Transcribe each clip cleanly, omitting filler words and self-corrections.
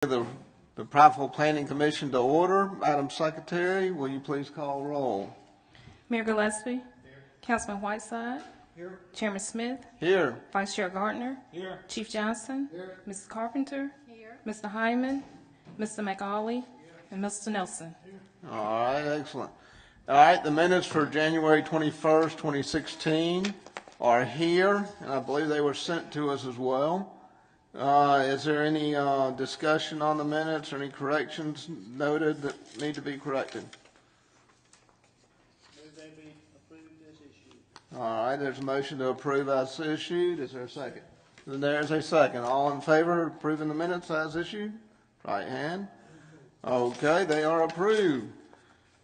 The Prattville Planning Commission to order. Madam Secretary, will you please call roll? Mayor Gillespie. Here. Councilman Whiteside. Here. Chairman Smith. Here. Vice Chair Gardner. Here. Chief Johnson. Here. Mrs. Carpenter. Here. Mr. Hyman. Mr. McAuley. And Mr. Nelson. All right, excellent. All right, the minutes for January 21st, 2016 are here, and I believe they were sent to us as well. Is there any discussion on the minutes or any corrections noted that need to be corrected? They be approved as issued. All right, there's a motion to approve as issued. Is there a second? Then there's a second. All in favor of approving the minutes as issued? Right hand. Okay, they are approved.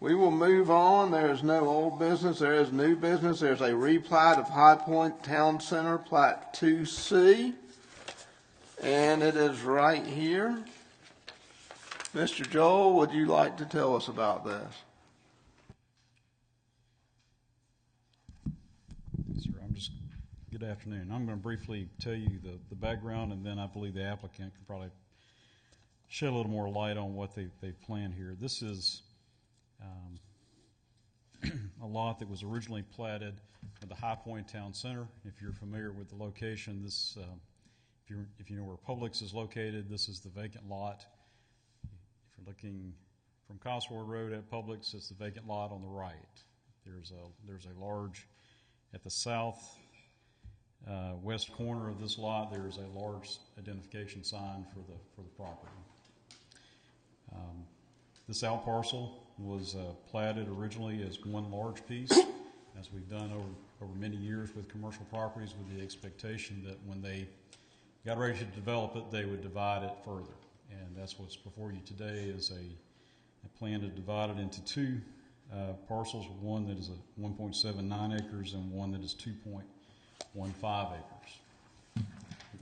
We will move on. There is no old business. There is new business. There's a replat of High Point Town Center, Plat 2C. And it is right here. Mr. Joel, would you like to tell us about this? Sir, good afternoon. I'm going to briefly tell you the background, and then I believe the applicant can probably shed a little more light on what they've planned here. This is a lot that was originally platted at the High Point Town Center. If you're familiar with the location, this if you know where Publix is located, this is the vacant lot. If you're looking from Cosworth Road at Publix, it's the vacant lot on the right. There's a large, at the south west corner of this lot, there's a large identification sign for the property. This out parcel was platted originally as one large piece, as we've done over many years with commercial properties, with the expectation that when they got ready to develop it, they would divide it further. And that's what's before you today is a plan to divide it into two parcels, one that is 1.79 acres and one that is 2.15 acres. I'm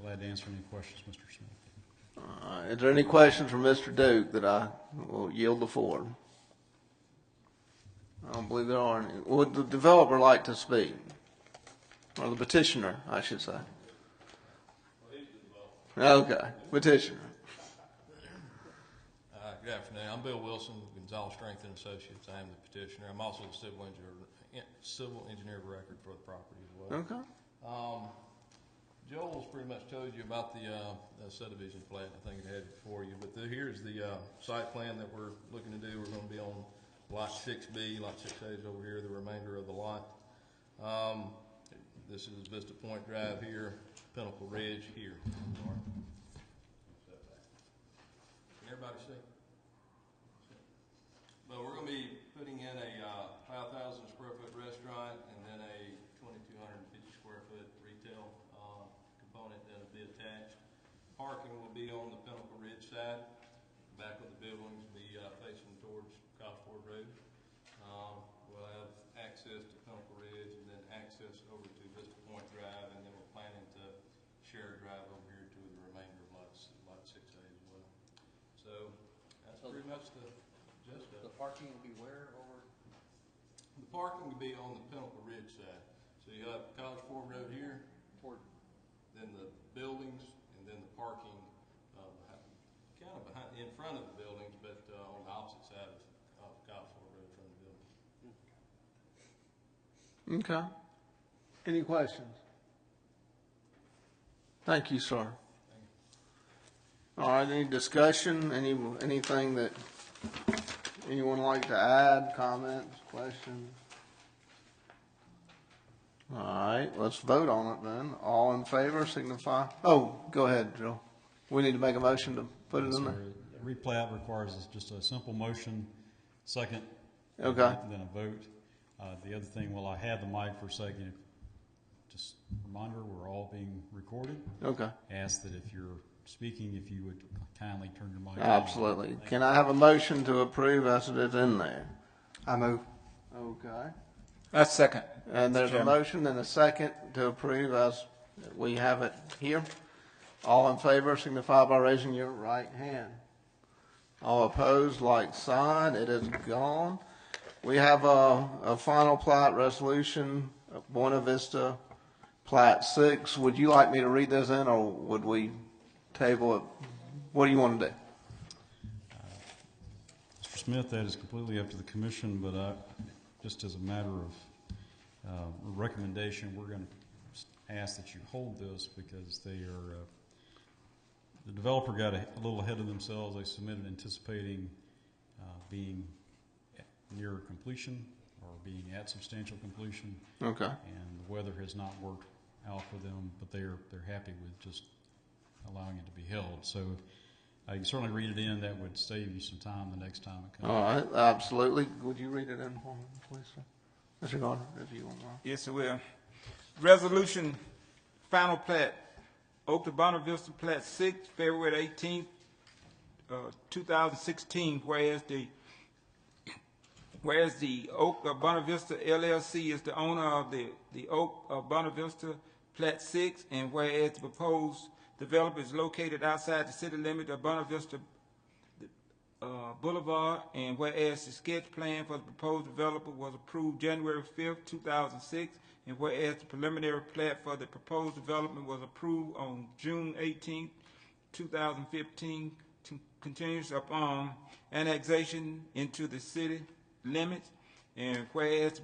glad to answer any questions, Mr. Smith. Is there any questions from Mr. Duke that I will yield the floor? I don't believe there are any. Would the developer like to speak? Or the petitioner, I should say. Okay, petitioner. Good afternoon. I'm Bill Wilson, Gonzalez Strength and Associates. I am the petitioner. I'm also the civil engineer of record for the property as well. Okay. Joel's pretty much told you about the subdivision plan. I think it had it for you. But here's the site plan that we're looking to do. We're going to be on lot 6B. Lot 6A is over here, the remainder of the lot. This is Vista Point Drive here, Pinnacle Ridge here. Can everybody see? But we're going to be putting in a 5,000 square foot restaurant and then a 2,250 square foot retail component that will be attached. Parking will be on the Pinnacle Ridge side. The back of the buildings will be facing towards Cosworth Road. We'll have access to Pinnacle Ridge and then access over to Vista Point Drive, and then we're planning to share a drive over here to the remainder of lot 6A as well. So that's pretty much the gist of it. The parking will be where over? The parking will be on the Pinnacle Ridge side. So you have Cosworth Road here, then the buildings, and then the parking behind, in front of the buildings, but on the opposite side of Cosworth Road from the building. Okay. Any questions? Thank you, sir. All right, any discussion? Anything that anyone would like to add? Comments? Questions? All right, let's vote on it then. All in favor signify. Oh, go ahead, Joe. We need to make a motion to put it in there. Replat requires just a simple motion, second, Okay. and then a vote. The other thing, while I have the mic for a second, just a reminder, we're all being recorded. Okay. Ask that if you're speaking, if you would kindly turn your mic on. Absolutely. Can I have a motion to approve as it is in there? I move. Okay. That's second. And there's a motion and a second to approve as we have it here. All in favor signify by raising your right hand. All opposed, like sign. It is gone. We have a final plat resolution, Buena Vista Plat 6. Would you like me to read this in, or would we table it? What do you want to do? Smith, that is completely up to the commission, but just as a matter of recommendation, we're going to ask that you hold this because they are, the developer got a little ahead of themselves. They submitted anticipating being near completion or being at substantial completion. Okay. And the weather has not worked out for them, but they're happy with just allowing it to be held. So you can certainly read it in. That would save you some time the next time it comes. All right, absolutely. Would you read it in for me, please, sir? Mr. Gardner, if you want to. Yes, I will. Resolution, final plat, Oak to Bonner Vista Plat 6, February 18th, 2016, whereas the Oak of Bonner Vista LLC is the owner of the Oak of Bonner Vista Plat 6, and whereas the proposed developer is located outside the city limit of Bonner Vista Boulevard, and whereas the sketch plan for the proposed developer was approved January 5th, 2006, and whereas the preliminary plat for the proposed development was approved on June 18th, 2015, continues upon annexation into the city limits, and whereas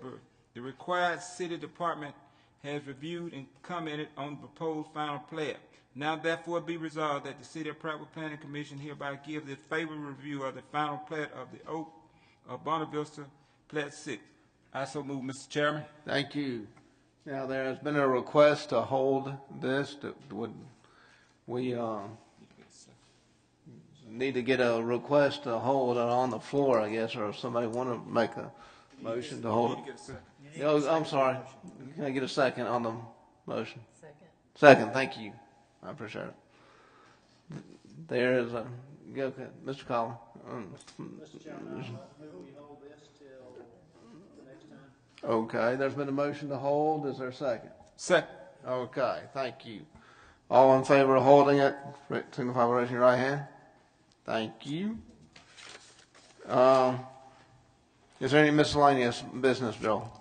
the required city department has reviewed and commented on the proposed final plat. Now therefore be resolved that the City of Prattville Planning Commission hereby gives its favorable review of the final plat of the Oak of Bonner Vista Plat 6. I so move, Mr. Chairman. Thank you. Now, there has been a request to hold this. Would we need to get a request to hold it on the floor, I guess, or if somebody want to make a motion to hold it? Oh, I'm sorry. Can I get a second on the motion? Second, thank you. I appreciate it. There is a, okay, Mr. Collins. Mr. Chairman, I move we hold this till the next time. Okay, there's been a motion to hold. Is there a second? Second. Okay, thank you. All in favor of holding it, signify by raising your right hand. Thank you. Is there any miscellaneous business, Bill?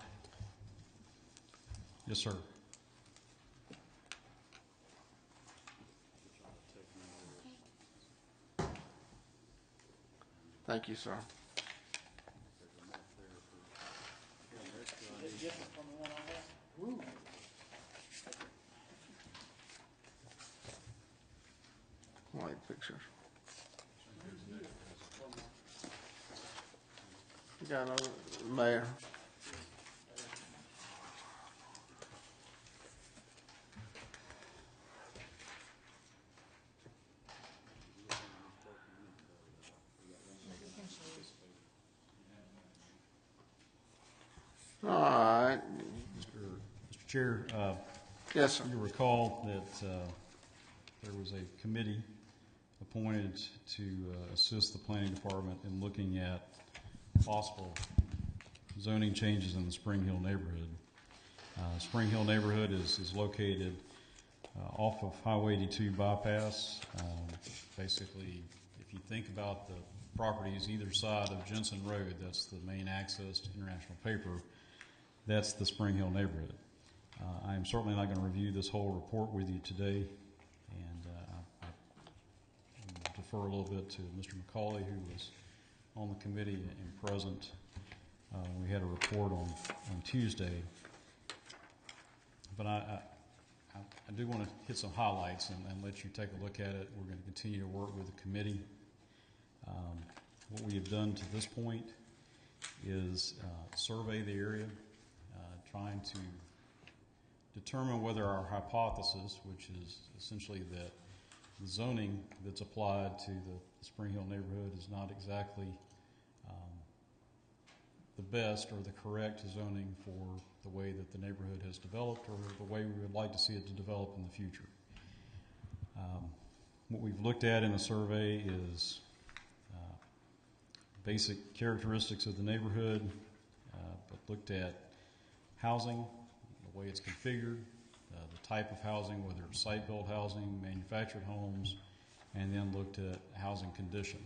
Yes, sir. Thank you, sir. White pictures. You got another, Mayor? All right. Mr. Chair, Yes, sir. you recall that there was a committee appointed to assist the planning department in looking at possible zoning changes in the Spring Hill neighborhood. Spring Hill neighborhood is located off of Highway 82 bypass. Basically, if you think about the properties either side of Jensen Road, that's the main access to International Paper, that's the Spring Hill neighborhood. I am certainly not going to review this whole report with you today, and I defer a little bit to Mr. McCauley, who was on the committee and present. We had a report on Tuesday, but I do want to hit some highlights and let you take a look at it. We're going to continue to work with the committee. What we have done to this point is survey the area, trying to determine whether our hypothesis, which is essentially that the zoning that's applied to the Spring Hill neighborhood is not exactly the best or the correct zoning for the way that the neighborhood has developed or the way we would like to see it to develop in the future. What we've looked at in the survey is basic characteristics of the neighborhood, but looked at housing, the way it's configured, the type of housing, whether it's site-built housing, manufactured homes, and then looked at housing condition.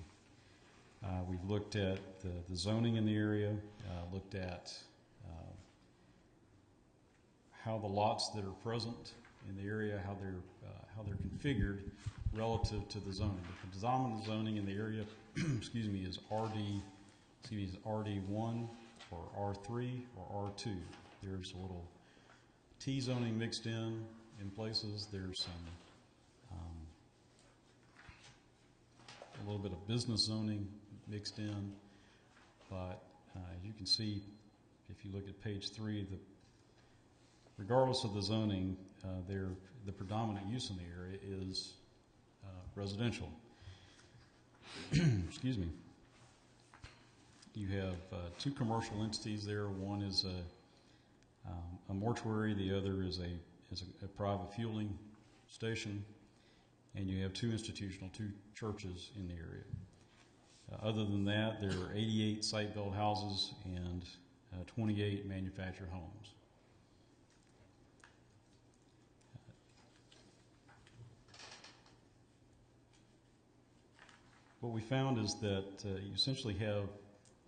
We've looked at the zoning in the area, looked at how the lots that are present in the area, how they're configured relative to the zoning. The predominant zoning in the area, excuse me, is RD it's RD1 or R3 or R2. There's a little T zoning mixed in places. There's some a little bit of business zoning mixed in, but as you can see, if you look at page 3, regardless of the zoning, the predominant use in the area is residential. Excuse me. You have two commercial entities there. One is a mortuary. The other is a private fueling station. And you have two churches in the area. Other than that, there are 88 site-built houses and 28 manufactured homes. What we found is that you essentially have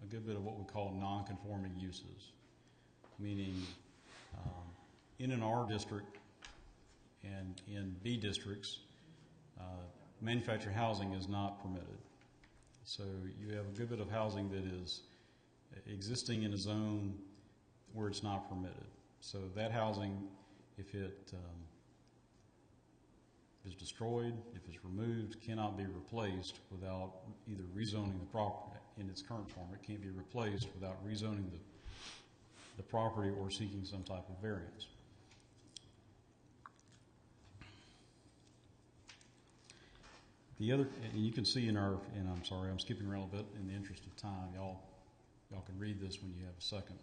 a good bit of what we call non-conforming uses, meaning in an R district and in B districts, manufactured housing is not permitted. So you have a good bit of housing that is existing in a zone where it's not permitted. So that housing, if it is destroyed, if it's removed, cannot be replaced without either rezoning the property in its current form. It can't be replaced without rezoning the property or seeking some type of variance. The other, and you can see and I'm sorry, I'm skipping around a bit in the interest of time. Y'all can read this when you have a second.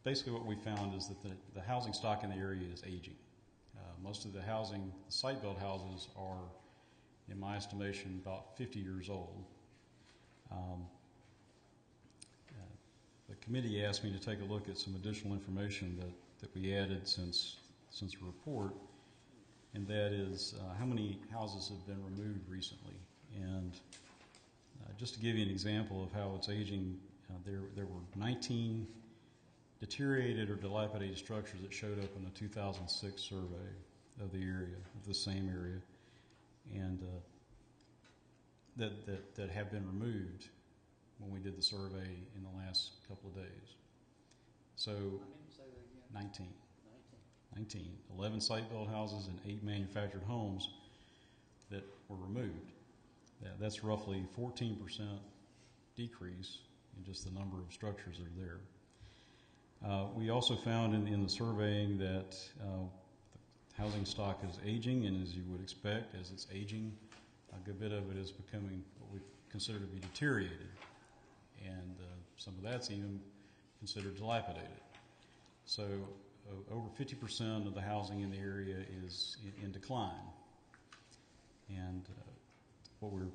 Basically what we found is that the housing stock in the area is aging. Most of the housing, the site-built houses are, in my estimation, about 50 years old. The committee asked me to take a look at some additional information that we added since the report, and that is how many houses have been removed recently. And just to give you an example of how it's aging, there were 19 deteriorated or dilapidated structures that showed up in the 2006 survey of the area, of the same area, and that have been removed when we did the survey in the last couple of days. So 19. 11 site-built houses and 8 manufactured homes that were removed. That's roughly 14% decrease in just the number of structures that are there. We also found in the surveying that the housing stock is aging, and as you would expect, as it's aging, a good bit of it is becoming what we consider to be deteriorated, and some of that's even considered dilapidated. So over 50% of the housing in the area is in decline, and what we're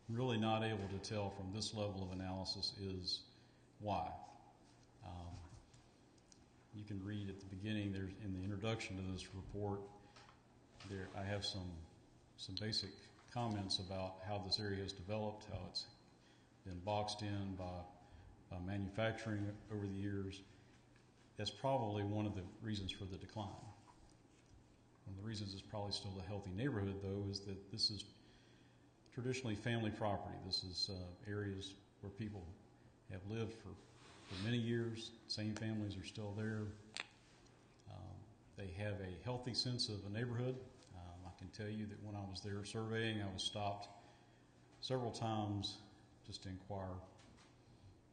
really not able to tell from this level of analysis is why. You can read at the beginning, there's in the introduction to this report, I have some basic comments about how this area has developed, how it's been boxed in by manufacturing over the years. That's probably one of the reasons for the decline. One of the reasons it's probably still a healthy neighborhood, though, is that this is traditionally family property. This is areas where people have lived for many years. Same families are still there. They have a healthy sense of a neighborhood. I can tell you that when I was there surveying, I was stopped several times just to inquire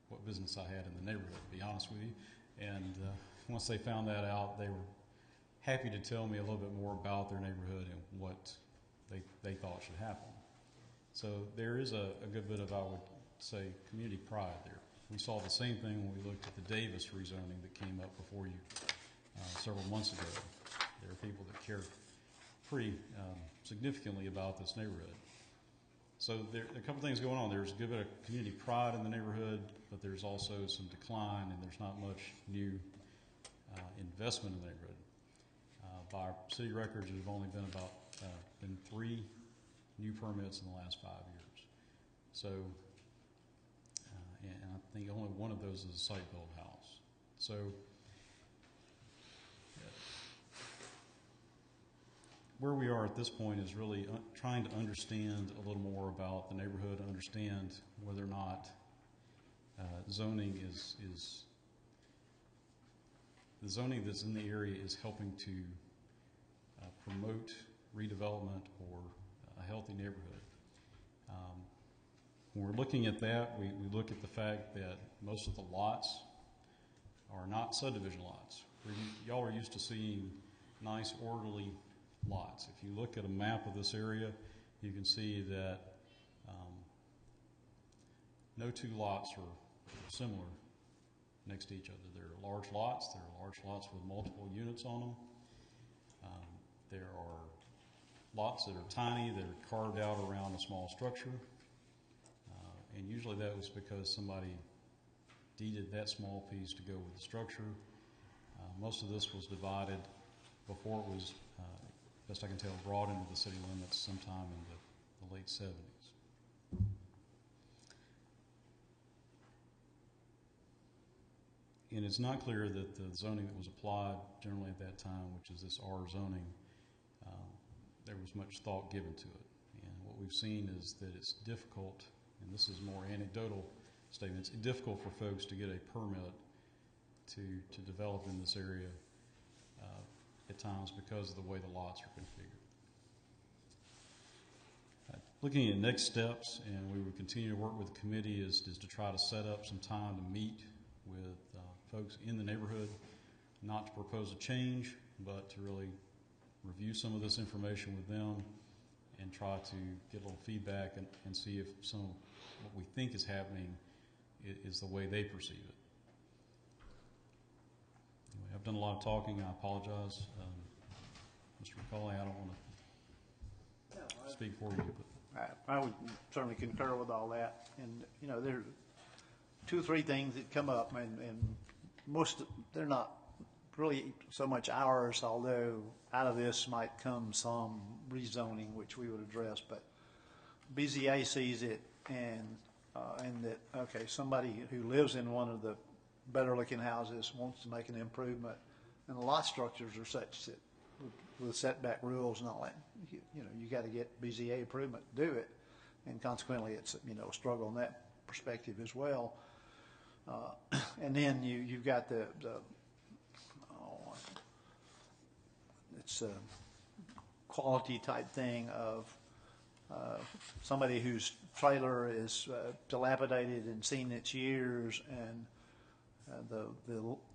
what business I had in the neighborhood, to be honest with you. And once they found that out, they were happy to tell me a little bit more about their neighborhood and what they thought should happen. So there is a good bit of, I would say, community pride there. We saw the same thing when we looked at the Davis rezoning that came up before you several months ago. There are people that care pretty significantly about this neighborhood. So there are a couple things going on. There's a good bit of community pride in the neighborhood, but there's also some decline, and there's not much new investment in the neighborhood. By city records, there's only been been 3 new permits in the last 5 years. So, and I think only one of those is a site-built house. So, where we are at this point is really trying to understand a little more about the neighborhood, understand whether or not zoning is the zoning that's in the area is helping to promote redevelopment or a healthy neighborhood. When we're looking at that, we look at the fact that most of the lots are not subdivision lots. Y'all are used to seeing nice, orderly lots. If you look at a map of this area, you can see that no two lots are similar next to each other. There are large lots. There are large lots with multiple units on them. There are lots that are tiny, that are carved out around a small structure. And usually that was because somebody deeded that small piece to go with the structure. Most of this was divided before it was, best I can tell, brought into the city limits sometime in the late 70s. And it's not clear that the zoning that was applied generally at that time, which is this R zoning, there was much thought given to it. And what we've seen is that it's difficult, and this is more anecdotal statement, it's difficult for folks to get a permit to develop in this area at times because of the way the lots are configured. Looking at next steps, and we would continue to work with the committee, is to try to set up some time to meet with folks in the neighborhood, not to propose a change, but to really review some of this information with them and try to get a little feedback and see if some of what we think is happening is the way they perceive it. Anyway, I've done a lot of talking. I apologize. Mr. McCauley, I don't want to speak for you. But I would certainly concur with all that. And, you know, there are 2 or 3 things that come up, and most, they're not really so much ours, although out of this might come some rezoning, which we would address. But BZA sees it, and that, okay, somebody who lives in one of the better looking houses wants to make an improvement, and the lot structures are such that with setback rules and all that, you know, you got to get BZA improvement to do it, and consequently it's, you know, a struggle in that perspective as well. And then you've got it's a quality type thing of somebody whose trailer is dilapidated and seen its years, and the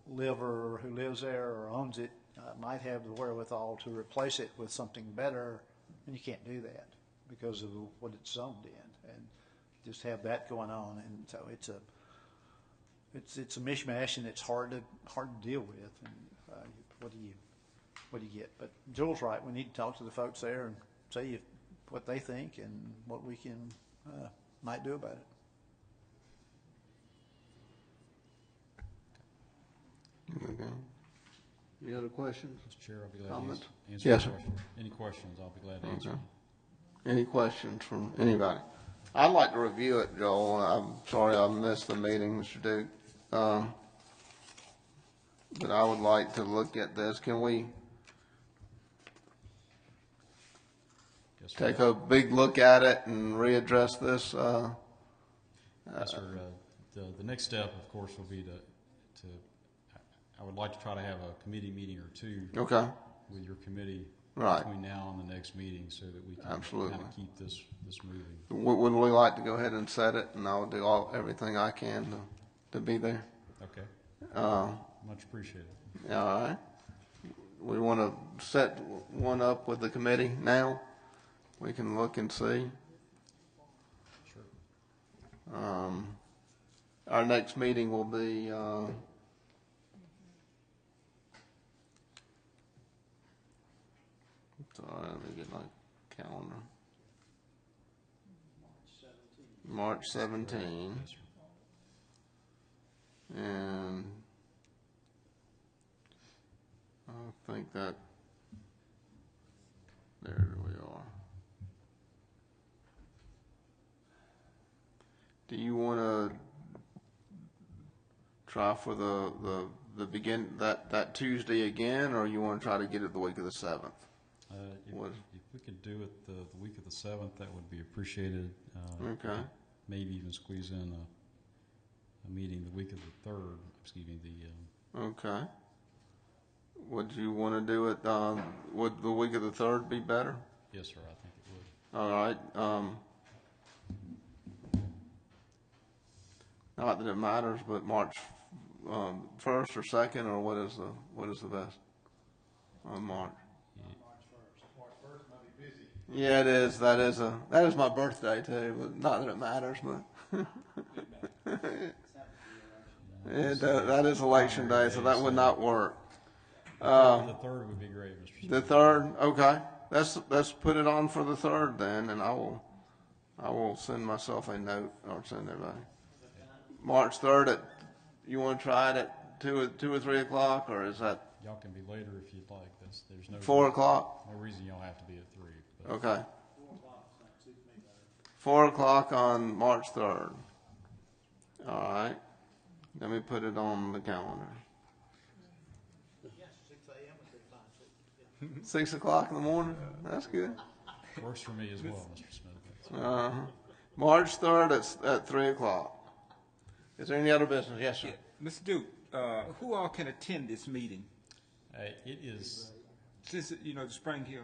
liver who lives there or owns it might have the wherewithal to replace it with something better, and you can't do that because of what it's zoned in, and just have that going on. And so it's a mishmash, and it's hard to deal with. And what do you get? But Joel's right. We need to talk to the folks there and see what they think and what we can might do about it. Okay. Any other questions? Mr. Chair, I'll be glad to Comments? answer Yes, your sir. questions. Any questions, I'll be glad to answer. Okay. Any questions from anybody? I'd like to review it, Joel. I'm sorry I missed the meeting, Mr. Duke. But I would like to look at this. Can we Yes, sir. take a big look at it and readdress this? Yes, sir. The next step, of course, will be to I would like to try to have a committee meeting or 2 Okay, with your committee right. between now and the next meeting, so that we can Absolutely. kind of keep this moving. Would we like to go ahead and set it, and I'll do everything I can to be there? Okay. Much appreciated. All right. We want to set one up with the committee now. We can look and see. Sure. Our next meeting will be, sorry, let me get my calendar. March 17. Yes, sir. And I think that, there we are. Do you want to try for the begin that Tuesday again, or you want to try to get it the week of the 7th? What- If we could do it the week of the 7th, that would be appreciated. Okay. Maybe even squeeze in a meeting the week of the 3rd, excuse me, Okay. Would you want to do it, would the week of the 3rd be better? yes, sir, I think it would. All right, not that it matters, but March, 1st or 2nd, or what is the best on March? Yeah, it is. That is my birthday too, but not that it matters, but that is election day, so that would not work. The 3rd would be great, Mr. Smith. The 3rd, okay. Let's put it on for the 3rd then, and I will send myself a note, or send everybody. March 3rd you want to try it at 2 or 3 o'clock, or is that Y'all can be later if you'd like. There's no 4 o'clock? No reason y'all have to be at 3. But Okay. 4 o'clock on March 3rd. All right. Let me put it on the calendar. 6 o'clock in the morning? That's good. works for me as well, Mr. Smith. March 3rd at 3 o'clock. Is there any other business? Yes, sir. Mr. Duke, who all can attend this meeting? It is. Since, the Spring Hill.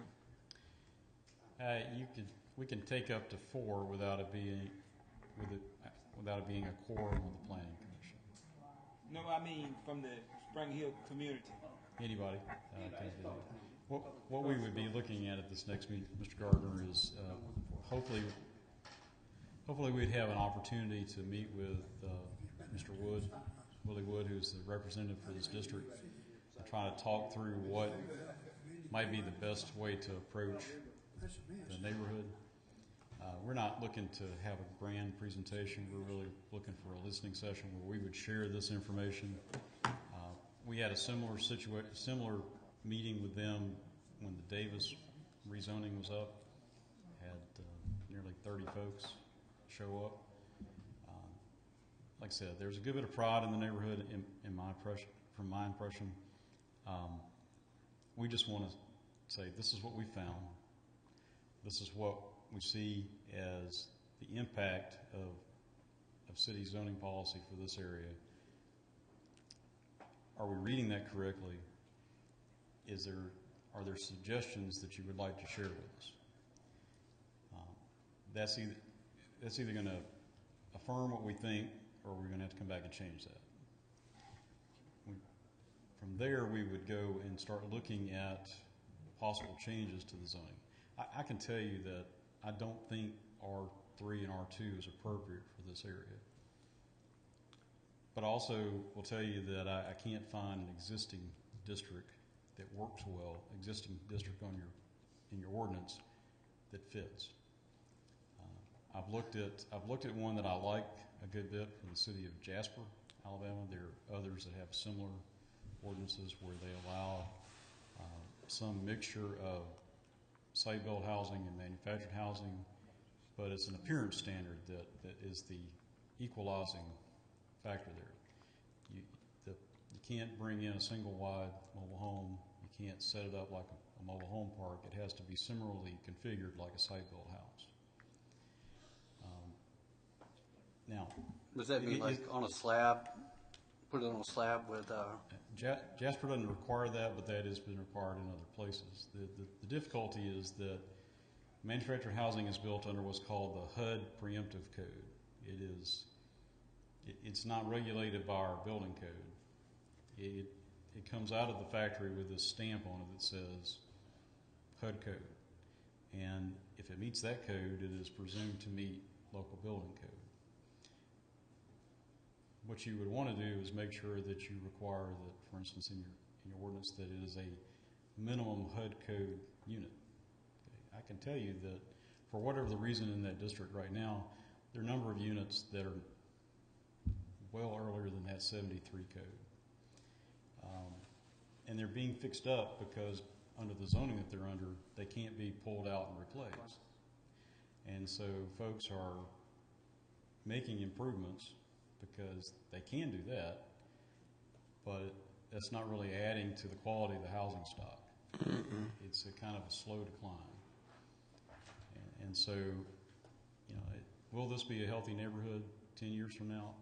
We can take up to 4 without it being a quorum of the planning commission. No, I mean from the Spring Hill community. Anybody can do that. What we would be looking at this next meeting, Mr. Gardner, is hopefully we'd have an opportunity to meet with Mr. Willie Wood, who's the representative for this district, and try to talk through what might be the best way to approach the neighborhood. We're not looking to have a grand presentation. We're really looking for a listening session where we would share this information. We had a similar meeting with them when the Davis rezoning was up. Had nearly 30 folks show up. Like I said, there's a good bit of pride in the neighborhood in my impression. From my impression, we just want to say this is what we found. This is what we see as the impact of city zoning policy for this area. Are we reading that correctly? Are there suggestions that you would like to share with us? That's either going to affirm what we think, or we're going to have to come back and change that. From there, we would go and start looking at possible changes to the zoning. I can tell you that I don't think R3 and R2 is appropriate for this area. But also will tell you that I can't find an existing district that works well, existing district in your ordinance that fits. I've looked at one that I like a good bit from the city of Jasper, Alabama. There are others that have similar ordinances where they allow some mixture of site-built housing and manufactured housing, but it's an appearance standard that is the equalizing factor there. You can't bring in a single-wide mobile home. You can't set it up like a mobile home park. It has to be similarly configured like a site-built house. Now, does that mean like on a slab? Put it on a slab with. Jasper doesn't require that, but that has been required in other places. The difficulty is that manufactured housing is built under what's called the HUD preemptive code. It's not regulated by our building code. It comes out of the factory with this stamp on it that says HUD code. And if it meets that code, it is presumed to meet local building code. What you would want to do is make sure that you require that, for instance, in your ordinance, that it is a minimum HUD code unit. Okay. I can tell you that for whatever the reason in that district right now, there are a number of units that are well earlier than that 73 code. And they're being fixed up because under the zoning that they're under, they can't be pulled out and replaced. And so folks are making improvements because they can do that, but that's not really adding to the quality of the housing stock. It's a kind of a slow decline. And so, you know, will this be a healthy neighborhood 10 years from now?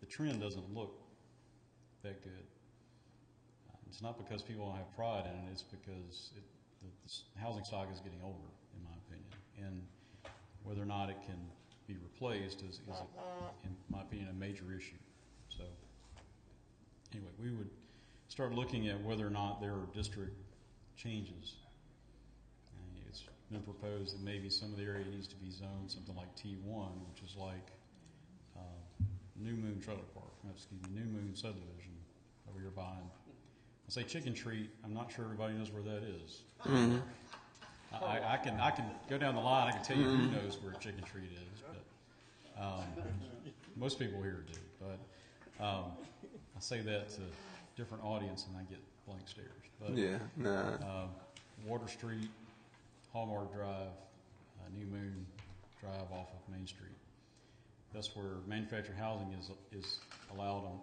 The trend doesn't look that good. It's not because people don't have pride in it, it's because the housing stock is getting older, in my opinion. And whether or not it can be replaced is in my opinion, a major issue. So anyway, we would start looking at whether or not there are district changes. It's been proposed that maybe some of the area needs to be zoned something like T1, which is like New Moon Trailer Park, New Moon subdivision over here behind. I say Chicken Treat. I'm not sure everybody knows where that is. Mm-hmm. I can go down the line. I can tell you who knows where Chicken Treat is, but most people here do. But I say that to different audience, and I get blank stares. But Yeah, nah. Water Street, Hallmark Drive, New Moon Drive off of Main Street. That's where manufactured housing is allowed on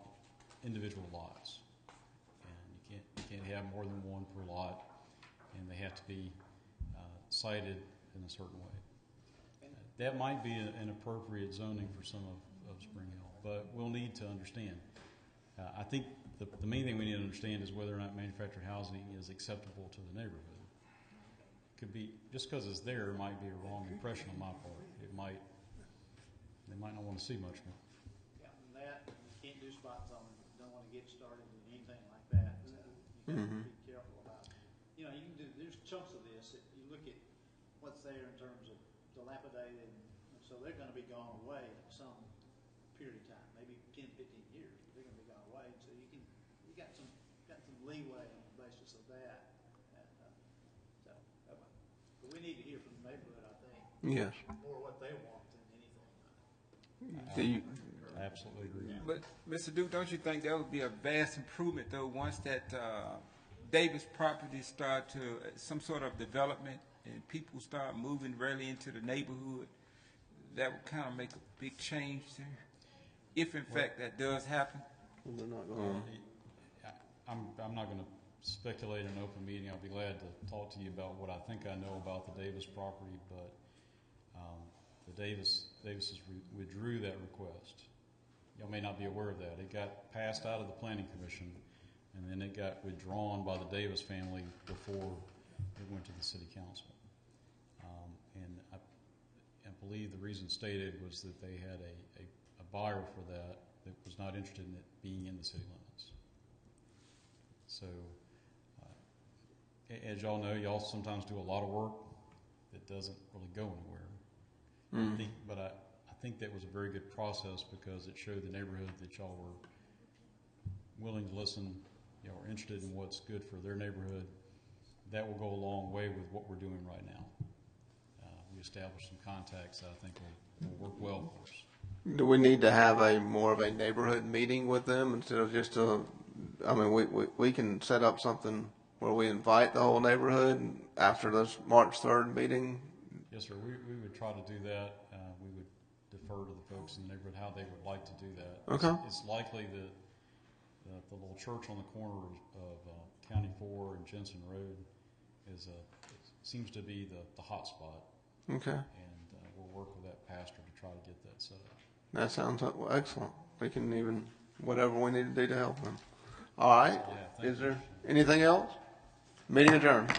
individual lots. And you can't have more than one per lot, and they have to be sited in a certain way. That might be an appropriate zoning for some of Spring Hill, but we'll need to understand. I think the main thing we need to understand is whether or not manufactured housing is acceptable to the neighborhood. Could be, just because it's there, it might be a wrong impression on my part. They might not want to see much more. Yeah, and that, you can't do spot zoning, don't want to get started in anything like that. So you got to be careful about, you know, you can do, there's chunks of this, that you look at what's there in terms of dilapidated, and so they're going to be gone away in some period of time, maybe 10, 15 years, but they're going to be gone away. So you got some leeway on the basis of that. And, but we need to hear from the neighborhood, I think. Yes. More what they want than anything. I absolutely agree. But, Mr. Duke, don't you think that would be a vast improvement, though, once that Davis property start to some sort of development and people start moving really into the neighborhood? That would kind of make a big change there, if in fact that does happen. They're not going. I'm not going to speculate in an open meeting. I'll be glad to talk to you about what I think I know about the Davis property, but the Davises withdrew that request. Y'all may not be aware of that. It got passed out of the Planning Commission, and then it got withdrawn by the Davis family before it went to the City Council. And I believe the reason stated was that they had a buyer for that was not interested in it being in the city limits. So, as y'all know, y'all sometimes do a lot of work that doesn't really go anywhere. I think that was a very good process because it showed the neighborhood that y'all were willing to listen, y'all were interested in what's good for their neighborhood. That will go a long way with what we're doing right now. We established some contacts that I think will work well for us. Do we need to have more of a neighborhood meeting with them instead of just we can set up something where we invite the whole neighborhood after this March 3rd meeting? Yes, sir. We would try to do that. We would defer to the folks in the neighborhood how they would like to do that. Okay. It's likely that the little church on the corner of County 4 and Jensen Road seems to be the hot spot. Okay. And we'll work with that pastor to try to get that set up. That sounds excellent. We can whatever we need to do to help them. All right. Yeah, Is there anything else? Meeting adjourned.